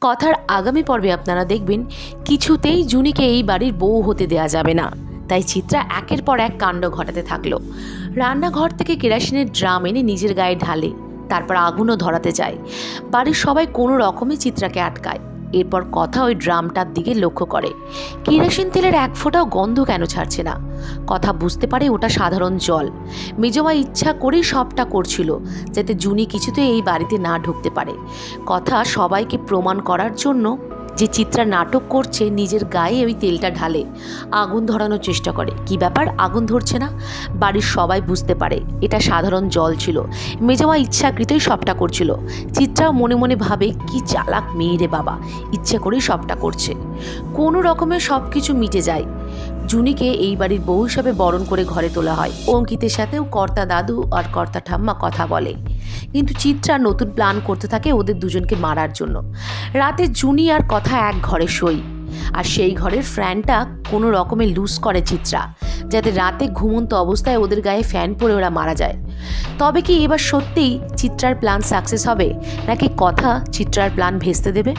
কথার আগামী পর্বে আপনারা দেখবেন কিছুতেই জুনিকে এই বাড়ির বউ হতে দেয়া যাবে না। তাই চিত্রা একের পর এক কাণ্ড ঘটাতে থাকলো। রান্নাঘর থেকে কেরোসিনের ড্রাম এনে নিজের গায়ে ঢালে, তারপর আগুনও ধরাতে যায়। বাড়ির সবাই কোনো রকমে চিত্রাকে আটকায়। এরপর কথা ওই ড্রামটার দিকে লক্ষ্য করে। কেরোসিন তেলের এক ফোঁটাও গন্ধ কেন ছাড়ছে না। কথা বুঝতে পারে ওটা সাধারণ জল। মেজমা ইচ্ছা করেই সবটা করছিল যাতে জুনি কিছুতে এই বাড়িতে না ঢুকতে পারে। কথা সবাইকে প্রমাণ করার জন্য যে চিত্রা নাটক করছে নিজের গায়ে ওই তেলটা ঢালে, আগুন ধরানোর চেষ্টা করে। কি ব্যাপার, আগুন ধরছে না? বাড়ির সবাই বুঝতে পারে এটা সাধারণ জল ছিল। মেজমা ইচ্ছাকৃতই সবটা করছিল। চিত্রাও মনে মনে ভাবে, কি চালাক মেয়ে রে বাবা, ইচ্ছে করেই সবটা করছে। কোনো রকমে সব কিছু মিটে যায়। জুনিকে এই বাড়ির বউ হিসাবে বরণ করে ঘরে তোলা হয়। অঙ্কিতের সাথেও কর্তা দাদু আর কর্তা ঠাম্মা কথা বলে, কিন্তু চিত্রা নতুন প্ল্যান করতে থাকে ওদের দুজনকে মারার জন্য। রাতে জুনি আর কথা এক ঘরে শোয়, আর সেই ঘরের ফ্যানটা কোনো রকমে লুজ করে চিত্রা, যাতে রাতে ঘুমন্ত অবস্থায় ওদের গায়ে ফ্যান পড়ে ওরা মারা যায়। তবে কি এবার সত্যিই চিত্রার প্ল্যান সাকসেস হবে, নাকি কথা চিত্রার প্ল্যান ভেস্তে দেবে?